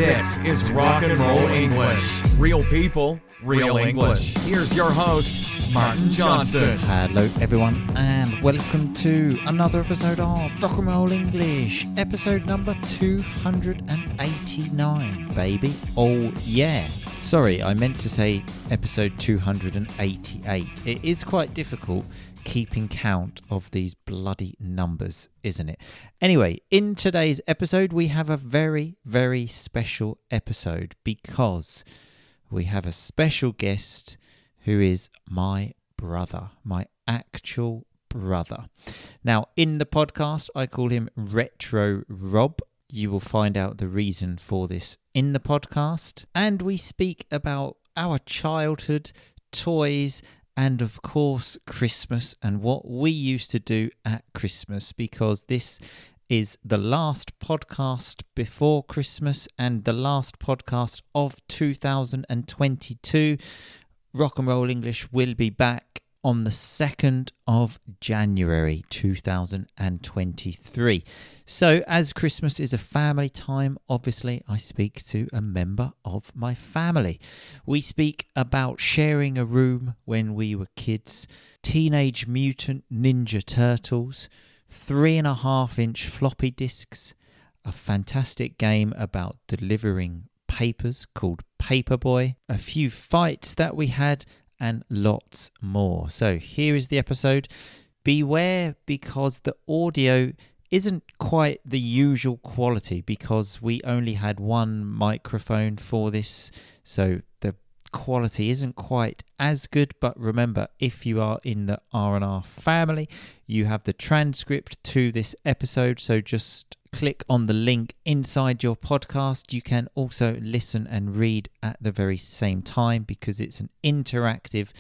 This is Rock and Roll English. Real people, real English. Here's your host, Martin Johnston. Hello everyone and welcome to another episode of Rock and Roll English, episode number 289, baby. Oh yeah. Sorry, I meant to say episode 288. It is quite difficult keeping count of these bloody numbers, isn't it? Anyway, in today's episode, we have a very, very special episode because we have a special guest who is my brother, my actual brother. Now, in the podcast, I call him Retro Rob. You will find out the reason for this in the podcast. And we speak about our childhood, toys, and of course, Christmas and what we used to do at Christmas, because this is the last podcast before Christmas and the last podcast of 2022. Rock and Roll English will be back on the 2nd of January 2023. So as Christmas is a family time, obviously I speak to a member of my family. We speak about sharing a room when we were kids, Teenage Mutant Ninja Turtles, 3.5-inch floppy disks, a fantastic game about delivering papers called Paperboy, a few fights that we had, and lots more. So here is the episode. Beware, because the audio isn't quite the usual quality because we only had one microphone for this, so the quality isn't quite as good. But remember, if you are in the R&R family, you have the transcript to this episode, so just click on the link inside your podcast. You can also listen and read at the very same time because it's an interactive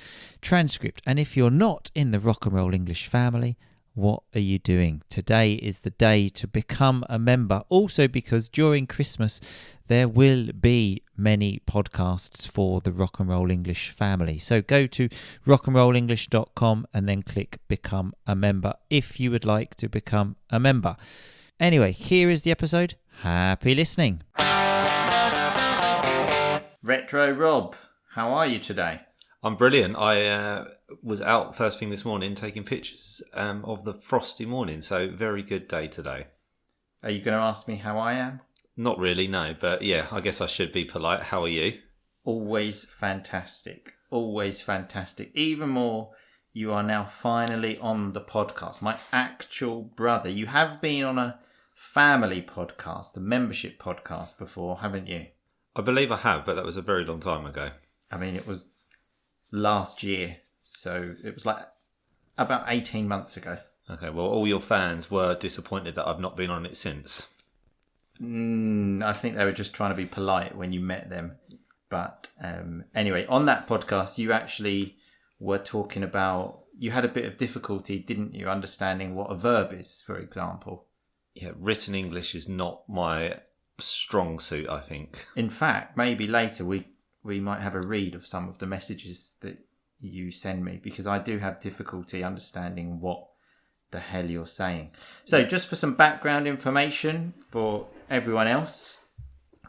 transcript. And if you're not in the Rock and Roll English family, what are you doing? Today is the day to become a member. Also because during Christmas, there will be many podcasts for the Rock and Roll English family. So go to rockandrollenglish.com and then click Become a Member if you would like to become a member. Anyway, here is the episode. Happy listening. Retro Rob, how are you today? I'm brilliant. I was out first thing this morning taking pictures of the frosty morning, so very good day today. Are you going to ask me how I am? Not really, no, but yeah, I guess I should be polite. How are you? Always fantastic. Always fantastic. Even more, you are now finally on the podcast. My actual brother. You have been on a family podcast, the membership podcast before, haven't you? I believe I have, but that was a very long time ago. I mean, it was last year, so it was like about 18 months ago. Okay, well, all your fans were disappointed that I've not been on it since. I think they were just trying to be polite when you met them. But anyway, on that podcast, you actually were talking about, you had a bit of difficulty, didn't you, understanding what a verb is, for example. Yeah, written English is not my strong suit, I think. In fact, maybe later we might have a read of some of the messages that you send me, because I do have difficulty understanding what the hell you're saying. So just for some background information for everyone else,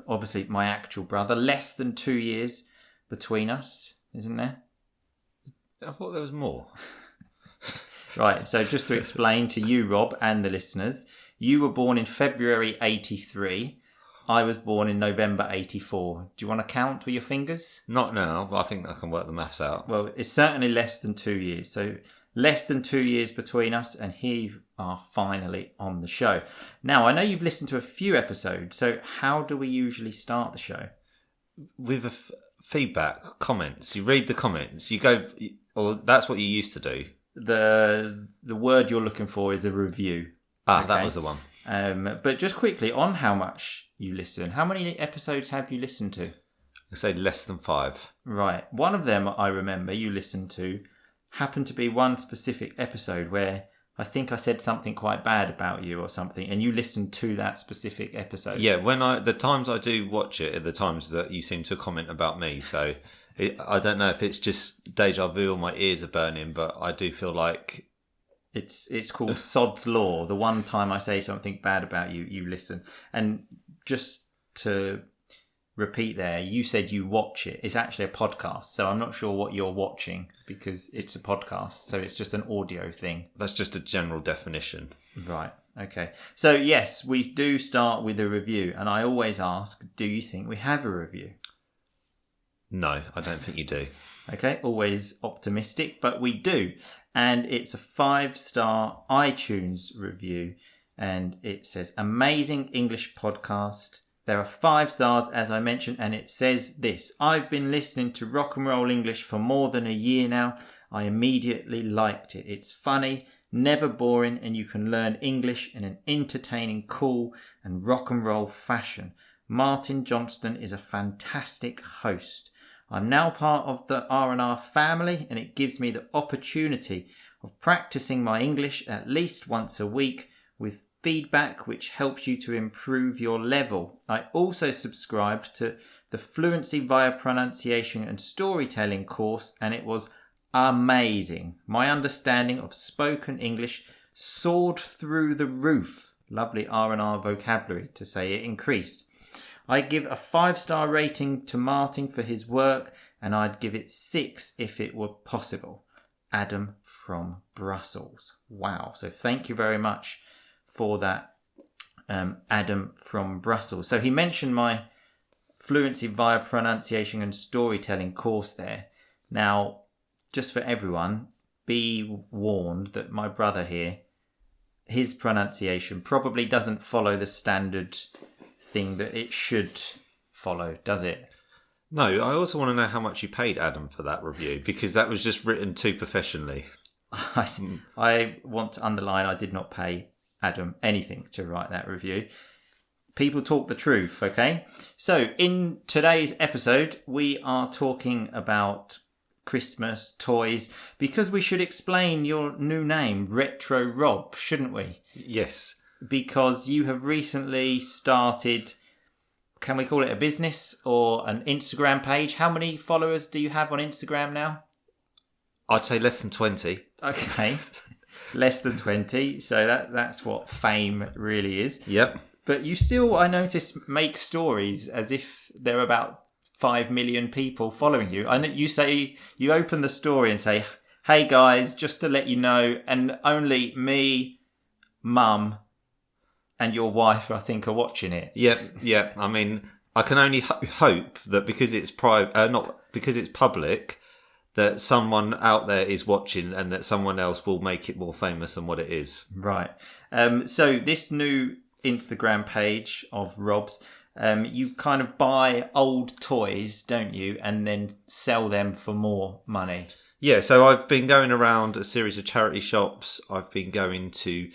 obviously my actual brother, less than 2 years between us, isn't there? I thought there was more. Right, so just to explain to you, Rob, and the listeners, you were born in February 83. I was born in November 84. Do you want to count with your fingers? Not now, but I think I can work the maths out. Well, it's certainly less than 2 years. So less than 2 years between us, and here you are finally on the show. Now, I know you've listened to a few episodes, so how do we usually start the show? With feedback, comments. You read the comments. You go, or that's what you used to do. The word you're looking for is a review. Ah, okay. That was the one. But just quickly, on how much you listen, how many episodes have you listened to? I say less than 5. Right. One of them I remember you listened to happened to be one specific episode where I think I said something quite bad about you or something, and you listened to that specific episode. Yeah, the times I do watch it are the times that you seem to comment about me. So I don't know if it's just deja vu or my ears are burning, but I do feel like it's called Sod's Law. The one time I say something bad about you, you listen. And just to repeat there. You said you watch it. It's actually a podcast, so I'm not sure what you're watching because it's a podcast, so it's just an audio thing. That's just a general definition. Right. Okay. So yes, we do start with a review, and I always ask, do you think we have a review? No, I don't think you do. Okay, always optimistic, but we do. And it's a 5-star iTunes review, and it says, amazing English podcast. There are 5 stars, as I mentioned, and it says this: I've been listening to Rock and Roll English for more than a year now. I immediately liked it. It's funny, never boring, and you can learn English in an entertaining, cool, and rock and roll fashion. Martin Johnston is a fantastic host. I'm now part of the R&R family, and it gives me the opportunity of practicing my English at least once a week with feedback which helps you to improve your level. I also subscribed to the Fluency via Pronunciation and Storytelling course, and it was amazing. My understanding of spoken English soared through the roof. Lovely R&R vocabulary to say it increased. I give a 5-star rating to Martin for his work, and I'd give it 6 if it were possible. Adam from Brussels. Wow. So thank you very much for that, Adam from Brussels. So he mentioned my Fluency via Pronunciation and Storytelling course there. Now, just for everyone, be warned that my brother here, his pronunciation probably doesn't follow the standard thing that it should follow, does it? No, I also want to know how much you paid Adam for that review, because that was just written too professionally. I want to underline I did not pay Adam anything to write that review. People talk the truth, okay? So in today's episode, we are talking about Christmas toys, because we should explain your new name, Retro Rob, shouldn't we? Yes. Because you have recently started, can we call it a business or an Instagram page? How many followers do you have on Instagram now? I'd say less than 20. Okay, less than 20. So that's what fame really is. Yep. But you still, I notice, make stories as if there are about 5 million people following you. I know you say, you open the story and say, hey guys, just to let you know, and only me, Mum, and your wife, I think, are watching it. Yep. I mean, I can only hope that because it's because it's public, that someone out there is watching, and that someone else will make it more famous than what it is. Right. So this new Instagram page of Rob's, you kind of buy old toys, don't you, and then sell them for more money. Yeah. So I've been going around a series of charity shops. I've been going to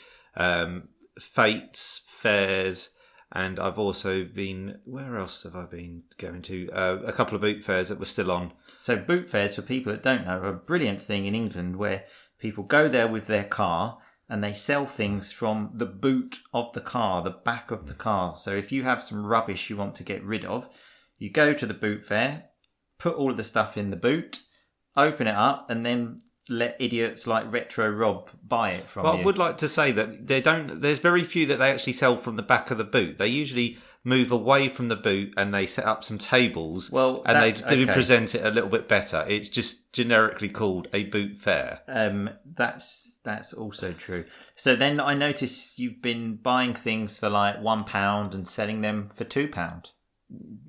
Fates, fairs, and I've also been, where else have I been going to? A couple of boot fairs that were still on. So boot fairs, for people that don't know, are a brilliant thing in England where people go there with their car and they sell things from the boot of the car, the back of the car. So if you have some rubbish you want to get rid of, you go to the boot fair, put all of the stuff in the boot, open it up, and then let idiots like Retro Rob buy it from you. I would like to say that there's very few that they actually sell from the back of the boot. They usually move away from the boot and they set up some tables, and they do present it a little bit better. It's just generically called a boot fair. That's also true. So then I notice you've been buying things for like £1 and selling them for £2.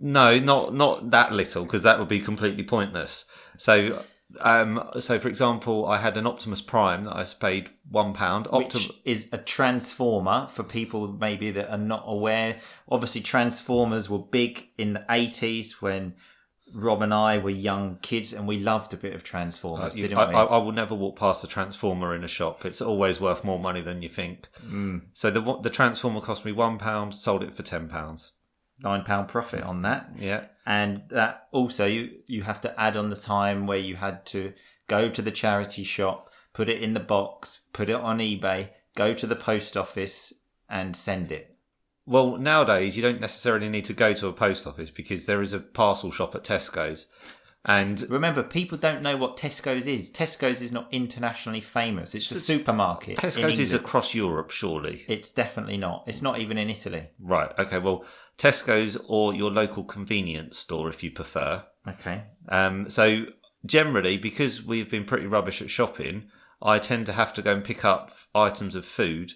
No, not that little, because that would be completely pointless. So for example, I had an Optimus Prime that I paid £1. Which is a Transformer, for people maybe that are not aware. Obviously, Transformers were big in the 80s when Rob and I were young kids, and we loved a bit of Transformers, didn't we? I will never walk past a Transformer in a shop. It's always worth more money than you think. So the Transformer cost me £1, sold it for £10. £9 profit on that. Yeah. And that also, you have to add on the time where you had to go to the charity shop, put it in the box, put it on eBay, go to the post office and send it. Well, nowadays you don't necessarily need to go to a post office, because there is a parcel shop at Tesco's. And remember, people don't know what Tesco's is. Tesco's is not internationally famous. It's a supermarket. Tesco's is across Europe, surely. It's definitely not. It's not even in Italy. Right. Okay. Well, Tesco's or your local convenience store, if you prefer. Okay. So generally, because we've been pretty rubbish at shopping, I tend to have to go and pick up items of food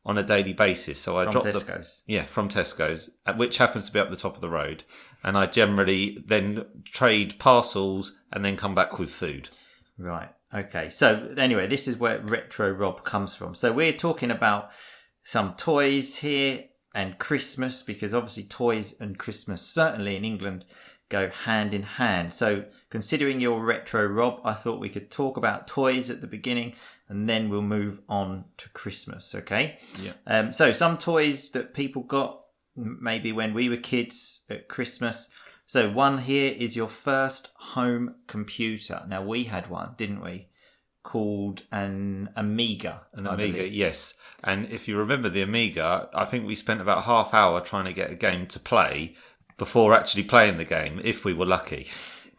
on a daily basis. So I drop Tesco's. From Tesco's, which happens to be up the top of the road. And I generally then trade parcels and then come back with food. Right. Okay. So anyway, this is where Retro Rob comes from. So we're talking about some toys here and Christmas, because obviously toys and Christmas, certainly in England, go hand in hand. So considering you're Retro Rob, I thought we could talk about toys at the beginning and then we'll move on to Christmas. Okay. Yeah. So some toys that people got maybe when we were kids at Christmas. So one here is your first home computer. Now we had one, didn't we? Called an Amiga. An Amiga, yes. And if you remember the Amiga, I think we spent about half hour trying to get a game to play before actually playing the game, if we were lucky.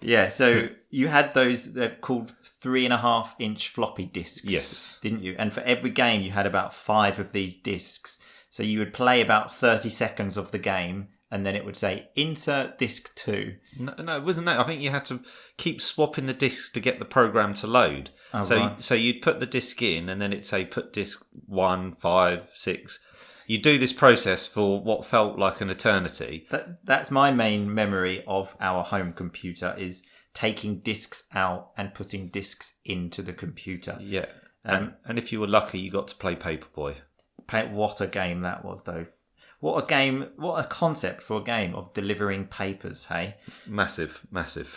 Yeah, so you had those, they're called 3.5-inch floppy disks. Yes. Didn't you? And for every game, you had about 5 of these disks. So you would play about 30 seconds of the game, and then it would say, insert disc 2. No, it wasn't that. I think you had to keep swapping the discs to get the program to load. Oh, so, right. So you'd put the disc in, and then it'd say, put disc 1, 5, 6... You do this process for what felt like an eternity. That's my main memory of our home computer, is taking discs out and putting discs into the computer. Yeah. And if you were lucky, you got to play Paperboy. What a game that was, though. What a game, what a concept for a game of delivering papers, hey? Massive.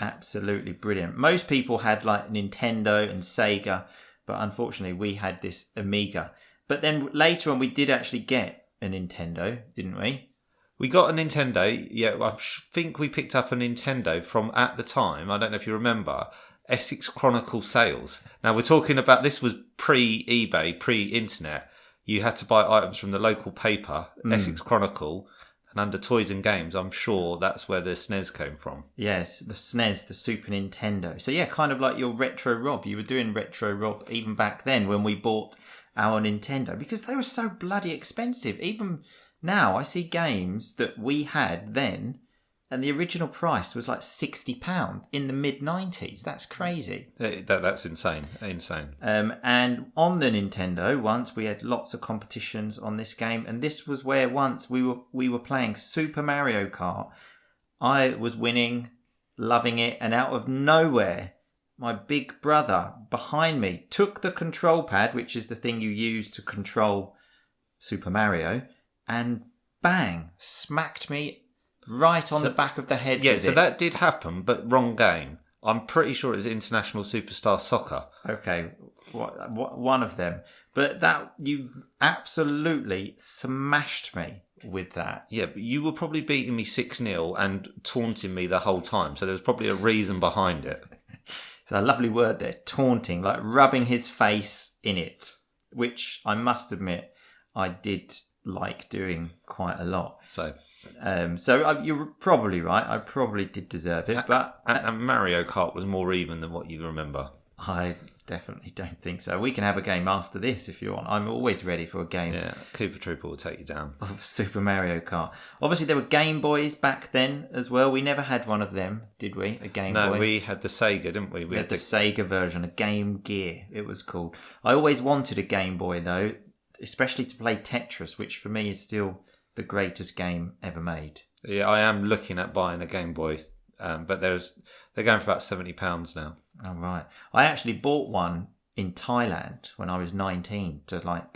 Absolutely brilliant. Most people had like Nintendo and Sega, but unfortunately we had this Amiga. But then later on, we did actually get a Nintendo, didn't we? We got a Nintendo. Yeah, I think we picked up a Nintendo from, at the time, I don't know if you remember, Essex Chronicle sales. Now, we're talking about, this was pre-eBay, pre-internet. You had to buy items from the local paper, Essex Chronicle, and under Toys and Games, I'm sure that's where the SNES came from. Yes, the SNES, the Super Nintendo. So yeah, kind of like your Retro Rob. You were doing Retro Rob even back then when we bought our Nintendo, because they were so bloody expensive. Even now, I see games that we had then, and the original price was like £60 in the mid-90s. That's crazy. That's insane. And on the Nintendo, once we had lots of competitions on this game, and this was where once we were playing Super Mario Kart. I was winning, loving it, and out of nowhere, my big brother behind me took the control pad, which is the thing you use to control Super Mario, and bang, smacked me right on the back of the head. Yeah, so that did happen, but wrong game. I'm pretty sure it was International Superstar Soccer. Okay, one of them. But that, you absolutely smashed me with that. Yeah, but you were probably beating me 6-0 and taunting me the whole time, so there was probably a reason behind it. So a lovely word there, taunting, like rubbing his face in it, which I must admit I did like doing quite a lot. So you're probably right. I probably did deserve it, but and Mario Kart was more even than what you remember. I definitely don't think so. We can have a game after this if you want. I'm always ready for a game. Yeah, Cooper Trooper will take you down. Of Super Mario Kart. Obviously, there were Game Boys back then as well. We never had one of them, did we? A Game Boy? No, we had the Sega, didn't we? We had the Sega version, a Game Gear, it was called. I always wanted a Game Boy, though, especially to play Tetris, which for me is still the greatest game ever made. Yeah, I am looking at buying a Game Boy, but they're going for about £70 now. Oh, right. I actually bought one in Thailand when I was 19 to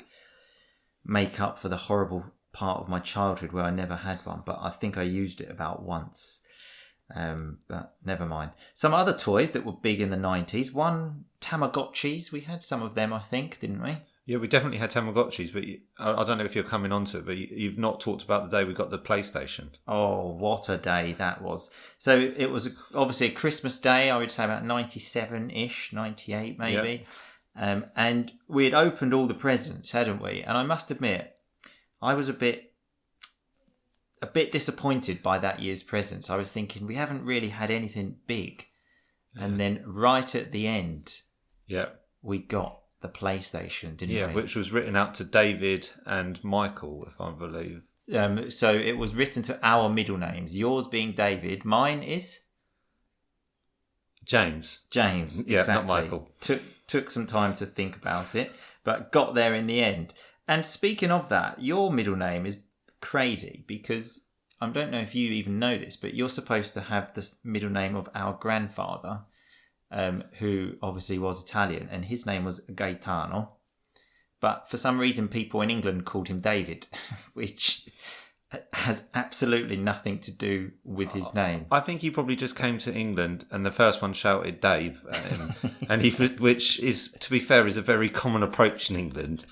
make up for the horrible part of my childhood where I never had one, but I think I used it about once. But never mind. Some other toys that were big in the 90s. One, Tamagotchis. We had some of them, I think, didn't we? Yeah, we definitely had Tamagotchis, but I don't know if you're coming onto it, but you've not talked about the day we got the PlayStation. Oh, what a day that was. So it was obviously a Christmas day, I would say about 97-ish, 98 maybe. Yeah. And we had opened all the presents, hadn't we? And I must admit, I was a bit disappointed by that year's presents. I was thinking, we haven't really had anything big. And then right at the end, Yeah. we got the PlayStation, didn't we? Yeah, which was written out to David and Michael, if I believe. So it was written to our middle names. Yours being David. Mine is James. James. Yeah, exactly. not Michael. Took some time to think about it, but got there in the end. And speaking of that, your middle name is crazy because I don't know if you even know this, but you're supposed to have the middle name of our grandfather, who obviously was Italian, and his name was Gaetano. But for some reason, people in England called him David, which has absolutely nothing to do with his name. I think he probably just came to England and the first one shouted Dave at him. And which is, to be fair, is a very common approach in England.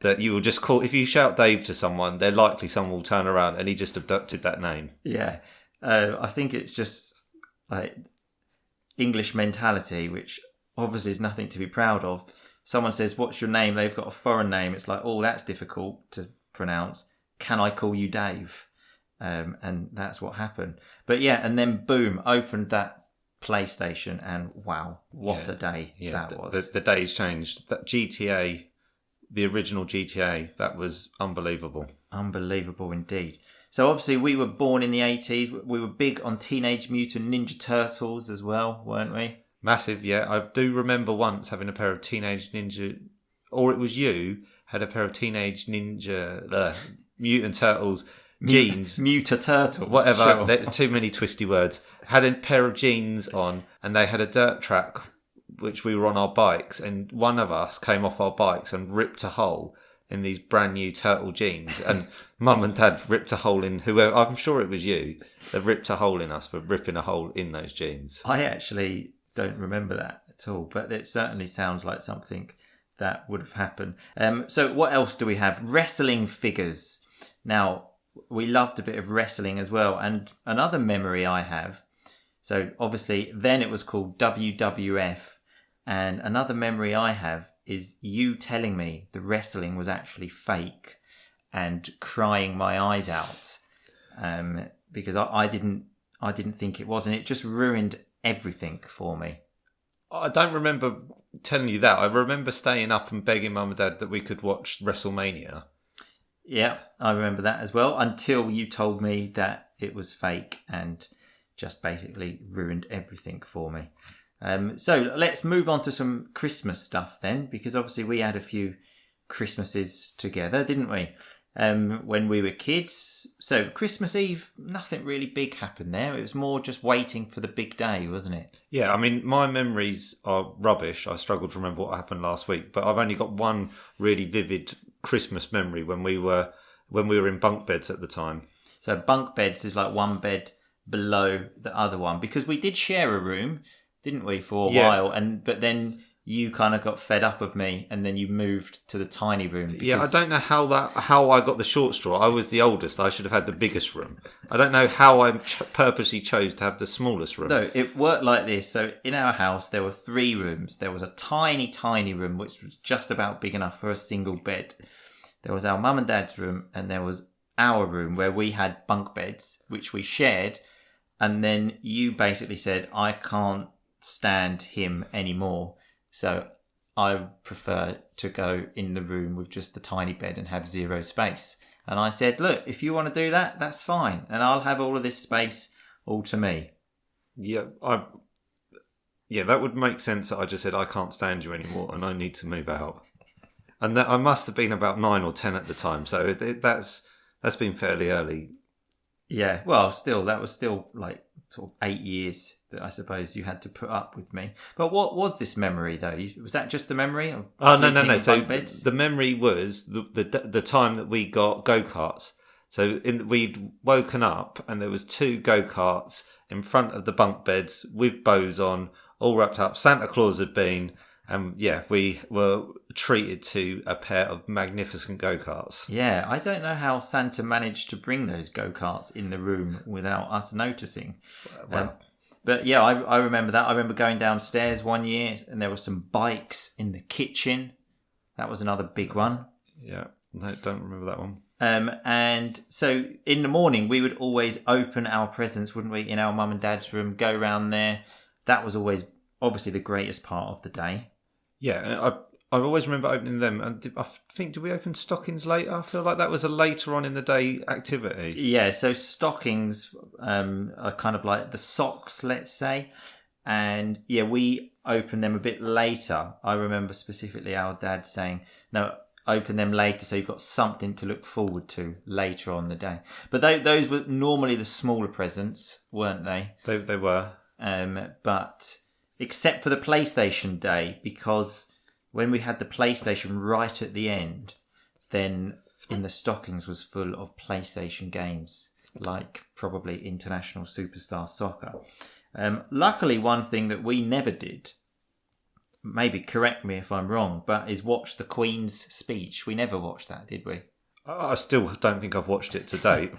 That you will just call, if you shout Dave to someone, they're likely someone will turn around, and he just adopted that name. Yeah. I think it's just like English mentality, which obviously is nothing to be proud of. Someone says, "What's your name?" They've got a foreign name. It's like, "Oh, that's difficult to pronounce. Can I call you Dave?" And that's what happened. But yeah, and then boom, opened that PlayStation, and wow, what a day that was. The day's changed. That GTA, the original GTA, that was unbelievable. Unbelievable indeed. So obviously we were born in the 80s. We were big on Teenage Mutant Ninja Turtles as well, weren't we? Massive, yeah. I do remember once having a pair of Teenage Ninja, or it was you, had a pair of Teenage Ninja Mutant Turtles jeans. Mutant Turtles. Whatever. Sure. There's too many twisty words. Had a pair of jeans on, and they had a dirt track, which we were on our bikes, and one of us came off our bikes and ripped a hole in these brand new turtle jeans, and Mum and Dad ripped a hole in whoever. I'm sure it was you. They ripped a hole in us for ripping a hole in those jeans. I actually don't remember that at all, but it certainly sounds like something that would have happened. So what else do we have? Wrestling figures. Now, we loved a bit of wrestling as well, and another memory I have, so obviously then it was called WWF, and another memory I have is you telling me the wrestling was actually fake and crying my eyes out, because I didn't think it was, and it just ruined everything for me. I don't remember telling you that. I remember staying up and begging Mum and Dad that we could watch WrestleMania. Yeah, I remember that as well, until you told me that it was fake and just basically ruined everything for me. So let's move on to some Christmas stuff then, because obviously we had a few Christmases together, didn't we? When we were kids. So Christmas Eve, nothing really big happened there. It was more just waiting for the big day, wasn't it? Yeah, I mean, my memories are rubbish. I struggled to remember what happened last week, but I've only got one really vivid Christmas memory when we were in bunk beds at the time. So bunk beds is like one bed below the other one, because we did share a room, didn't we, for a while? But then you kind of got fed up of me, and then you moved to the tiny room. Because... Yeah, I don't know how I got the short straw. I was the oldest. I should have had the biggest room. I don't know how I purposely chose to have the smallest room. No, it worked like this. So in our house, there were 3 rooms. There was a tiny, tiny room, which was just about big enough for a single bed. There was our mum and dad's room, and there was our room where we had bunk beds, which we shared. And then you basically said, I can't stand him anymore, so I prefer to go in the room with just the tiny bed and have 0 space. And I said, look, if you want to do that, that's fine, and I'll have all of this space all to me. Yeah, that would make sense. That I just said I can't stand you anymore and I need to move out. And that I must have been about 9 or 10 at the time, so that's been fairly early. Yeah, well, still, that was still like sort of 8 years that I suppose you had to put up with me. But what was this memory, though? Was that just the memory of no. So beds? the memory was the time that we got go-karts. So we'd woken up and there was 2 go-karts in front of the bunk beds with bows on, all wrapped up. Santa Claus had been... And we were treated to a pair of magnificent go-karts. Yeah, I don't know how Santa managed to bring those go-karts in the room without us noticing. But yeah, I remember that. I remember going downstairs one year and there were some bikes in the kitchen. That was another big one. Yeah, no, don't remember that one. And so in the morning, we would always open our presents, wouldn't we, in our mum and dad's room, go round there. That was always obviously the greatest part of the day. Yeah, I always remember opening them. And did we open stockings later? I feel like that was a later on in the day activity. Yeah, so stockings are kind of like the socks, let's say. And yeah, we open them a bit later. I remember specifically our dad saying, no, open them later so you've got something to look forward to later on the day. But those were normally the smaller presents, weren't they? They were. But except for the PlayStation day, because when we had the PlayStation right at the end, then in the stockings was full of PlayStation games, like probably International Superstar Soccer. Luckily, one thing that we never did, maybe correct me if I'm wrong, but is watch the Queen's speech. We never watched that, did we? I still don't think I've watched it to date.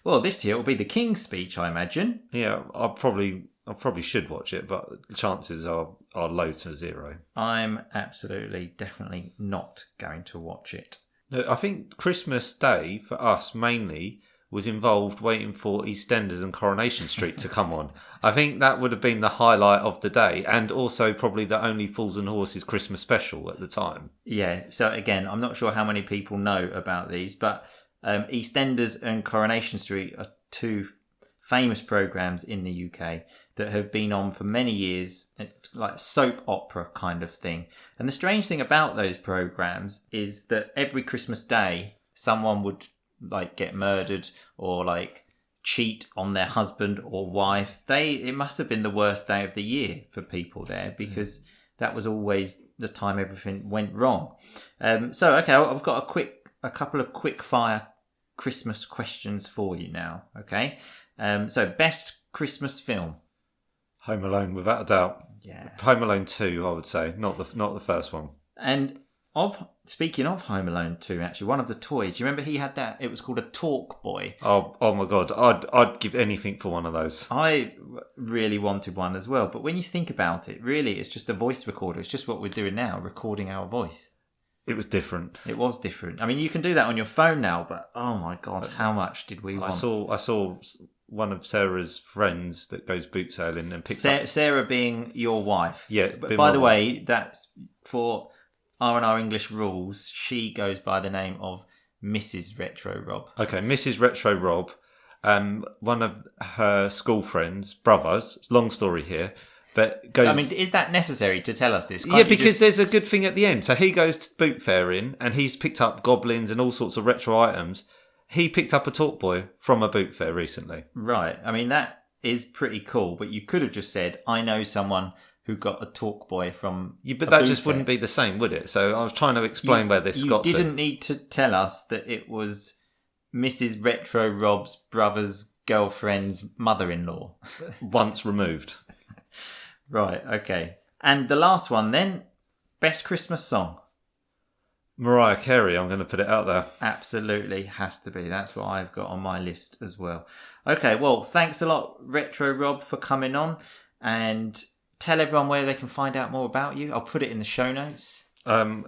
Well, this year it will be the King's speech, I imagine. Yeah, I probably should watch it, but the chances are low to zero. I'm absolutely, definitely not going to watch it. No, I think Christmas Day for us mainly was involved waiting for EastEnders and Coronation Street to come on. I think that would have been the highlight of the day, and also probably the only Fools and Horses Christmas special at the time. Yeah, so again, I'm not sure how many people know about these, but EastEnders and Coronation Street are two famous programmes in the UK that have been on for many years, like soap opera kind of thing. And the strange thing about those programmes is that every Christmas Day, someone would like get murdered or like cheat on their husband or wife. It must have been the worst day of the year for people there, because that was always the time everything went wrong. So okay, I've got a couple of quick fire Christmas questions for you now. Okay, so best Christmas film. Home Alone, without a doubt. Yeah, Home Alone 2, I would say, not the first one. And speaking of Home Alone 2, actually, one of the toys, you remember he had that? It was called a Talk Boy. Oh my God, I'd give anything for one of those. I really wanted one as well, but when you think about it, really, it's just a voice recorder. It's just what we're doing now, recording our voice. It was different. It was different. I mean, you can do that on your phone now, but oh my God, how much did we want? I saw one of Sarah's friends that goes boot sailing and picks up... Sarah being your wife. Yeah. But by the way, that's for R&R English rules. She goes by the name of Mrs. Retro Rob. Okay, Mrs. Retro Rob. One of her school friends, brothers, long story here, but goes... I mean, is that necessary to tell us this? Yeah, because there's a good thing at the end. So he goes to boot fairing and he's picked up goblins and all sorts of retro items. He picked up a Talk Boy from a boot fair recently. Right. I mean, that is pretty cool, but you could have just said, I know someone who got a Talk Boy from but that just wouldn't be the same, would it? So I was trying to explain where this got to. You didn't need to tell us that it was Mrs. Retro Rob's brother's girlfriend's mother-in-law. Once removed. Right, okay. And the last one then, best Christmas song. Mariah Carey, I'm going to put it out there. Absolutely has to be. That's what I've got on my list as well. Okay, well, thanks a lot, Retro Rob, for coming on. And tell everyone where they can find out more about you. I'll put it in the show notes. I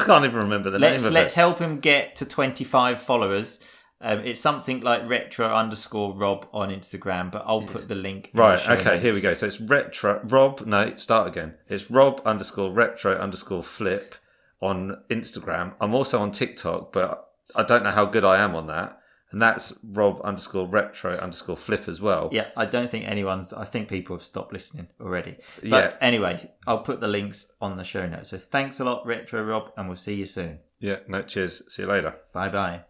can't even remember the name of it. Let's help him get to 25 followers. It's something like retro_Rob on Instagram, but I'll put the link in the show notes. Here we go. So it's retro Rob. No, start again. It's Rob_retro_flip on Instagram. I'm also on TikTok, but I don't know how good I am on that. And that's Rob_retro_flip as well. Yeah, I don't think I think people have stopped listening already. But anyway, I'll put the links on the show notes. So thanks a lot, Retro Rob, and we'll see you soon. Yeah, no, cheers. See you later. Bye-bye.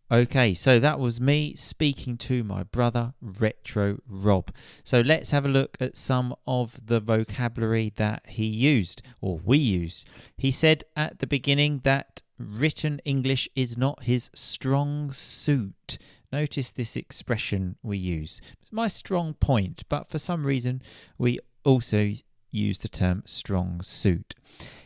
Okay, so that was me speaking to my brother, Retro Rob. So let's have a look at some of the vocabulary that he used, or we used. He said at the beginning that written English is not his strong suit. Notice this expression we use. It's my strong point, but for some reason we also use the term strong suit.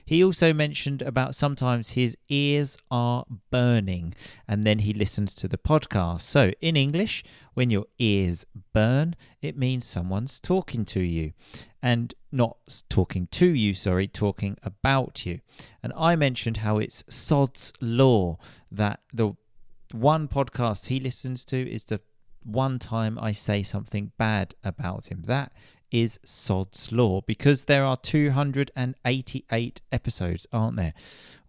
He also mentioned about sometimes his ears are burning and then he listens to the podcast. So in English, when your ears burn, it means someone's talking to you. And not talking to you, talking about you. And I mentioned how it's sod's law that the one podcast he listens to is the one time I say something bad about him. That is Sod's Law, because there are 288 episodes, aren't there?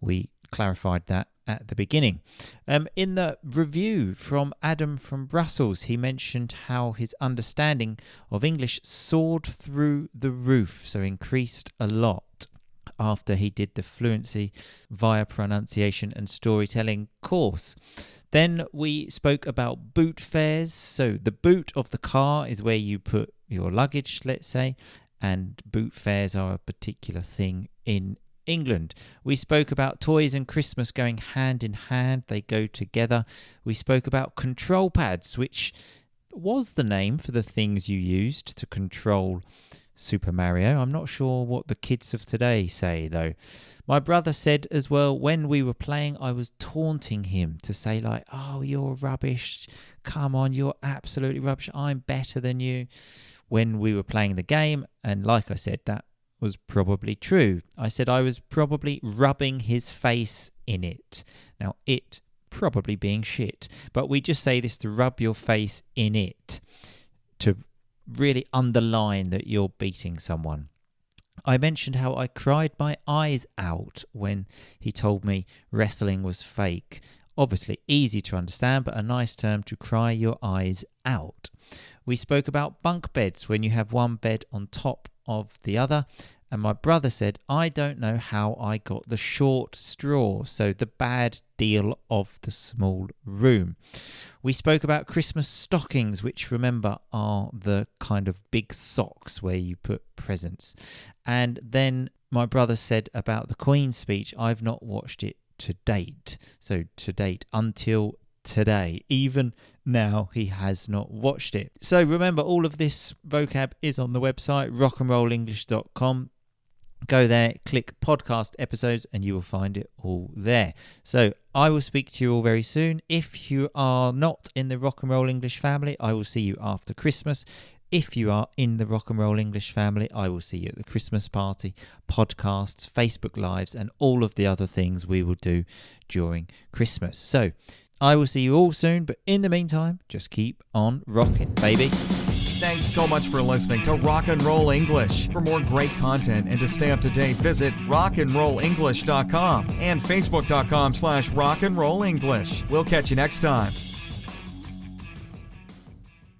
We clarified that at the beginning. In the review from Adam from Brussels, he mentioned how his understanding of English soared through the roof, so increased a lot after he did the fluency via pronunciation and storytelling course. Then we spoke about boot fares. So the boot of the car is where you put your luggage, let's say, and boot fares are a particular thing in England. We spoke about toys and Christmas going hand in hand. They go together. We spoke about control pads, which was the name for the things you used to control Super Mario. I'm not sure what the kids of today say, though. My brother said as well, when we were playing, I was taunting him to say like, oh, you're rubbish. Come on, you're absolutely rubbish. I'm better than you. When we were playing the game, and like I said, that was probably true. I said I was probably rubbing his face in it. Now, it probably being shit. But we just say this to rub your face in it, to really underline that you're beating someone. I mentioned how I cried my eyes out when he told me wrestling was fake. Obviously easy to understand, but a nice term to cry your eyes out. We spoke about bunk beds, when you have one bed on top of the other, and my brother said, I don't know how I got the short straw, so the bad deal of the small room. We spoke about Christmas stockings, which, remember, are the kind of big socks where you put presents. And then my brother said about the Queen's speech, I've not watched it to date. So to date until today. Even now, he has not watched it. So remember, all of this vocab is on the website, rockandrollenglish.com. Go there, click podcast episodes, and you will find it all there. So I will speak to you all very soon. If you are not in the Rock and Roll English family, I will see you after Christmas. If you are in the Rock and Roll English family, I will see you at the Christmas party, podcasts, Facebook Lives, and all of the other things we will do during Christmas. So I will see you all soon, but in the meantime, just keep on rocking, baby. Thanks so much for listening to Rock and Roll English. For more great content and to stay up to date, visit rockandrollenglish.com and facebook.com/rockandrollenglish. We'll catch you next time.